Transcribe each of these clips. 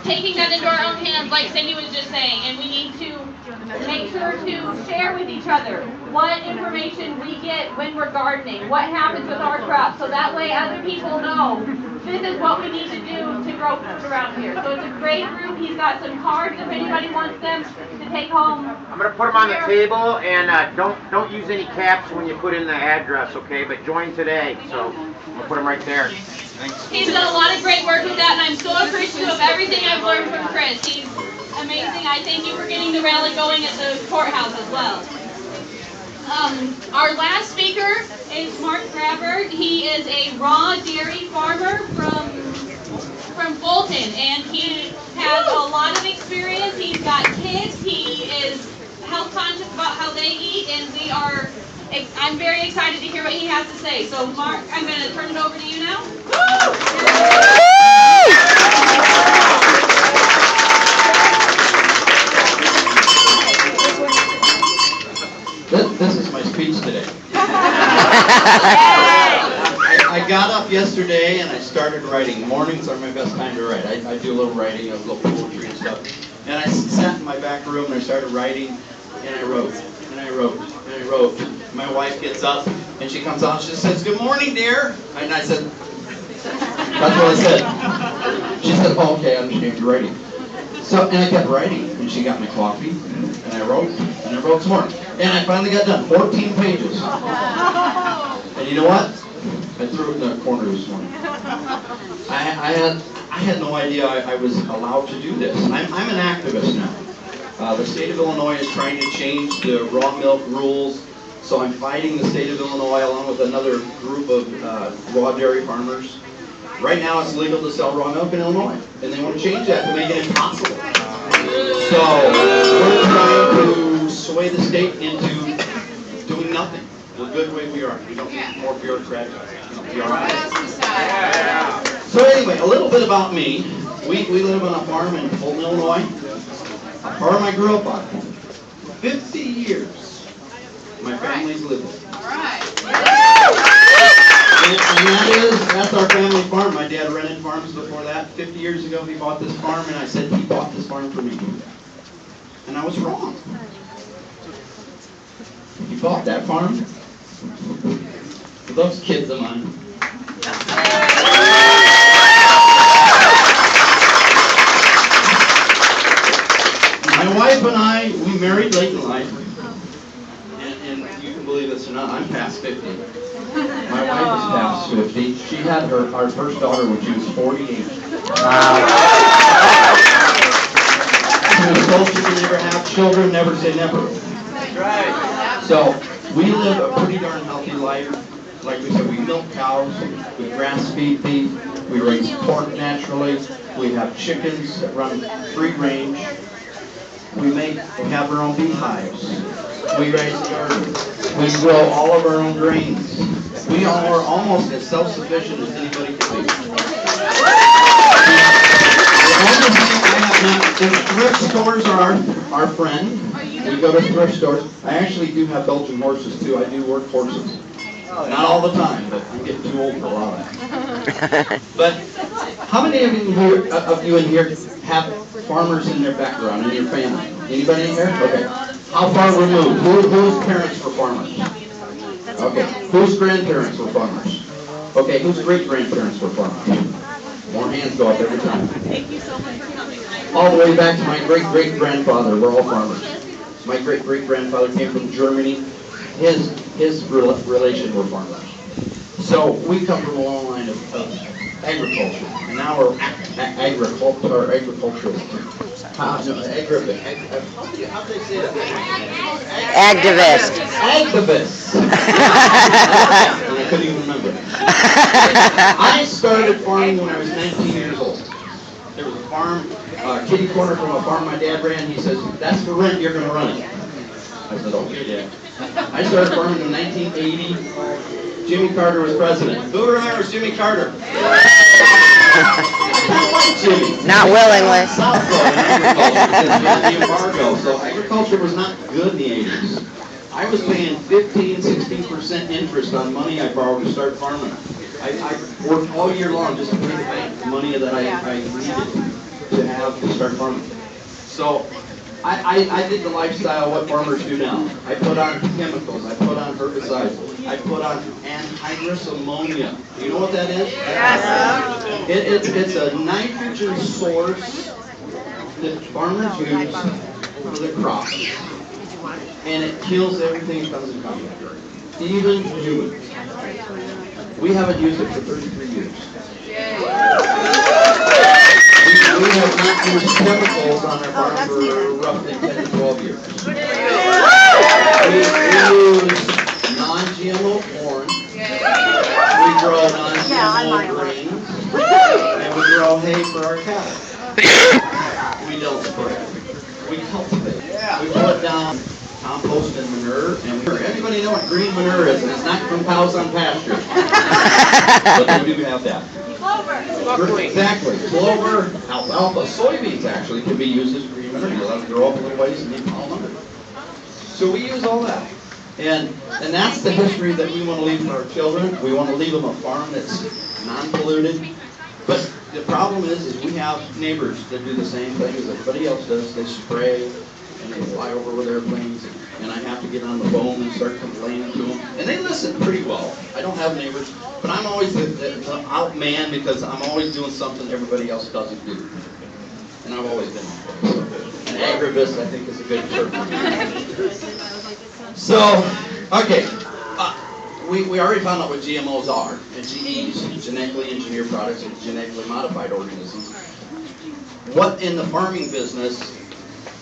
taking that into our own hands, like Cindy was just saying, and we need to make sure to share with each other what information we get when we're gardening, what happens with our crops, so that way other people know this is what we need to do to grow food around here. So it's a great group. He's got some cards if anybody wants them to take home. I'm going to put them on the table, and don't use any caps when you put in the address, okay? But join today, so I'm going to put them right there. Thanks. He's done a lot of great work with that, and I'm so appreciative of everything I've learned from Chris. He's amazing. I thank you for getting the rally going at the courthouse as well. Our last speaker is Marc Gravert. He is a raw dairy farmer from Fulton, and he has a lot of experience. He's got kids. He is health conscious about how they eat, and I'm very excited to hear what he has to say. So, Marc, I'm going to turn it over to you now. This is my speech today. I got up yesterday and I started writing. Mornings are my best time to write. I do a little writing, a little poetry and stuff. And I sat in my back room and I started writing, and I wrote, and I wrote, and I wrote. My wife gets up and she comes out and she says, "Good morning, dear." And I said, that's what I said. She said, "Oh, okay, I understand you're writing." So, and I kept writing, and she got me coffee, and I wrote some more. And I finally got done, 14 pages. And you know what? I threw it in the corner this morning. I had no idea I was allowed to do this. I'm an activist now. The state of Illinois is trying to change the raw milk rules, so I'm fighting the state of Illinois along with another group of raw dairy farmers. Right now it's legal to sell raw milk in Illinois, and they want to change that to make it impossible. So we're trying to sway the state into doing nothing. We're good the way we are. We don't need more bureaucratic. So anyway, a little bit about me. We live on a farm in Fulton, Illinois. A farm I grew up on. 50 years my family's lived with. And that's our family farm. My dad rented farms before that. 50 years ago he bought this farm, and I said he bought this farm for me. And I was wrong. He bought that farm for those kids of mine. My wife and I, we married late in life. And you can believe this or not, I'm past 50. My wife is past 50. She had our first daughter when she was 48. She was told she could never have children, never say never. Right. So we live a pretty darn healthy life. Like we said, we milk cows, we grass feed beef, we raise pork naturally, we have chickens that run free range. We have our own beehives. We raise gardens. We grow all of our own grains. We are almost as self-sufficient as anybody can be. The only thing I have not, thrift stores are our friend. We go to thrift stores. I actually do have Belgian horses too. I do work horses. Not all the time, but I'm getting too old for a lot of that. But how many of you in here have farmers in their background, in your family? Anybody in here? Okay. How far removed? Whose parents were farmers? Okay. Whose grandparents were farmers? Okay. Whose great-grandparents were farmers? More hands go up every time. Thank you so much for coming. All the way back to my great-great-grandfather. We're all farmers. My great-great-grandfather came from Germany. His relation were farmers. So we come from a long line of agriculture. And now we're agriculturists. How do they say that? Activists. And I couldn't even remember. I started farming when I was 19 years old. There was a farm, kitty corner from a farm my dad ran. He says, "That's for rent, you're going to run it." I said, "Okay, Dad." I started farming in 1980. Jimmy Carter was president. Who remembers Jimmy Carter? I kind of like Jimmy. Not willingly. South Florida, the embargo. So agriculture was not good in the 80s. I was paying 15, 16% interest on money I borrowed to start farming. I worked all year long just to pay the bank the money that I needed to have to start farming. So I did the lifestyle what farmers do now. I put on chemicals, I put on herbicides, I put on anhydrous ammonia. You know what that is? Yes. It's a nitrogen source that farmers use for the crops. And it kills everything it comes in contact with, even humans. We haven't used it for 33 years. We have not used chemicals on our farm for roughly 10 to 12 years. We use non-GMO corn. We grow non-GMO grains. And we grow hay for our cattle. We don't spray. We cultivate. We put down compost and manure. And everybody know what green manure is, and it's not from cows on pasture. But we do have that. Clover. Exactly. Clover, alfalfa, soybeans actually can be used as green manure. You let them grow up a little ways and leave them all under. So we use all that. And that's the history that we want to leave for our children. We want to leave them a farm that's non-polluted. But the problem is we have neighbors that do the same thing as everybody else does. They spray and they fly over with airplanes. And I have to get on the phone and start complaining to them. And they listen pretty well. I don't have neighbors. But I'm always the out man because I'm always doing something everybody else doesn't do. And I've always been an agribusiness, I think, is a good term. So, okay. We already found out what GMOs are, and GEs, genetically engineered products and genetically modified organisms. What in the farming business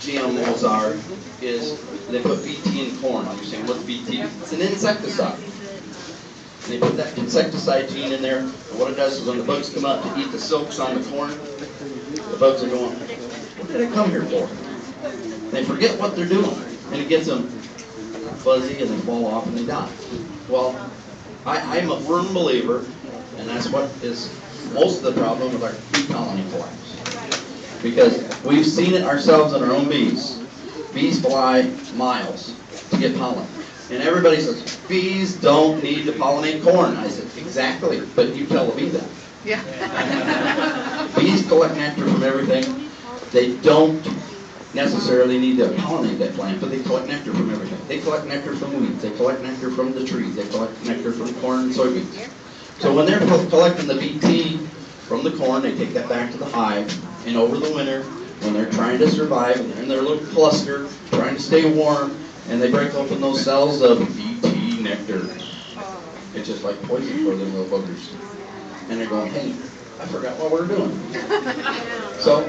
GMOs are is they put BT in corn. You're saying, what's BT? It's an insecticide. And they put that insecticide gene in there, and what it does is when the bugs come out to eat the silks on the corn, the bugs are going, what did I come here for? And they forget what they're doing, and it gets them fuzzy, and they fall off, and they die. Well, I'm a firm believer, and that's what is most of the problem with our bee colony collapse. Because we've seen it ourselves in our own bees. Bees fly miles to get pollen. And everybody says, bees don't need to pollinate corn. I said, exactly, but you tell the bee that. Yeah. Bees collect nectar from everything. They don't necessarily need to pollinate that plant, but they collect nectar from everything. They collect nectar from weeds. They collect nectar from the trees. They collect nectar from corn and soybeans. So when they're collecting the BT from the corn, they take that back to the hive, and over the winter, when they're trying to survive, and they're in their little cluster, trying to stay warm, and they break open those cells of BT nectar. It's just like poison for them little buggers. And they're going, hey, I forgot what we're doing. So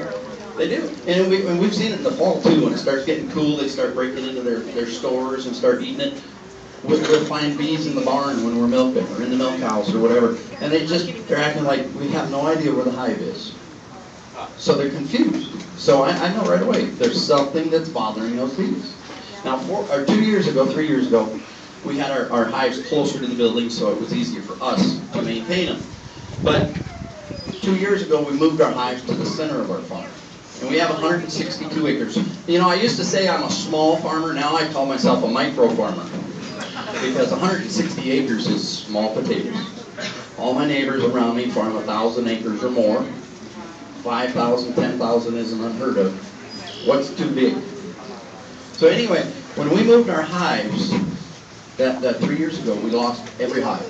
they do. And we've seen it in the fall too. When it starts getting cool, they start breaking into their stores and start eating it. We'll find bees in the barn when we're milking, or in the milk house, or whatever. And they're acting like we have no idea where the hive is. So they're confused. So I know right away, there's something that's bothering those bees. Now, 3 years ago, we had our hives closer to the building, so it was easier for us to maintain them. But 2 years ago, we moved our hives to the center of our farm. And we have 162 acres. You know, I used to say I'm a small farmer. Now I call myself a micro farmer. Because 160 acres is small potatoes. All my neighbors around me farm 1,000 acres or more. 5,000, 10,000 isn't unheard of. What's too big? So anyway, when we moved our hives, that 3 years ago, we lost every hive.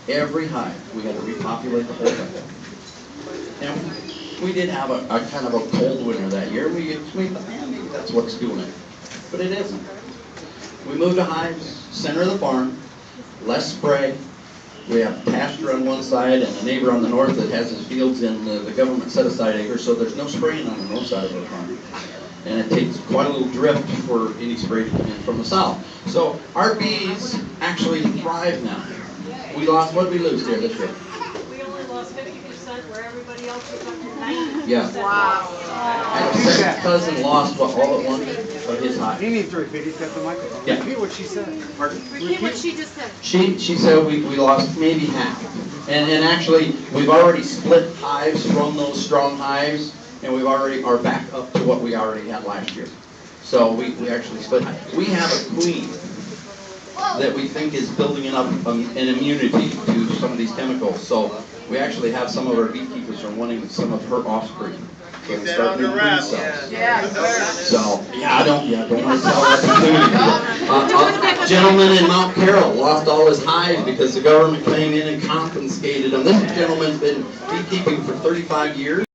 Every hive. We had to repopulate the whole thing. And we did have a kind of a cold winter that year. We thought, maybe that's what's doing it. But it isn't. We moved to hives, center of the farm, less spray. We have pasture on one side and a neighbor on the north that has his fields in the government set-aside acres, so there's no spraying on the north side of our farm. And it takes quite a little drift for any spray to come in from the south. So our bees actually thrive now. What did we lose there this year? We only lost 50% where everybody else was up to 90%. Yeah. Wow. My second cousin lost all at once of his hive. He needs to repeat. He's got the microphone. Yeah. Repeat what she said. Pardon? Repeat what she just said. She said we lost maybe half. And actually, we've already split hives from those strong hives, and we already are back up to what we already had last year. So we actually split. We have a queen that we think is building up an immunity to some of these chemicals. So We actually have some of our beekeepers are wanting some of her offspring. So Keep we that start under doing wraps. queen cells. Yeah. So, I don't want to tell that to gentleman in Mount Carroll lost all his hives because the government came in and confiscated them. This gentleman's been beekeeping for 35 years.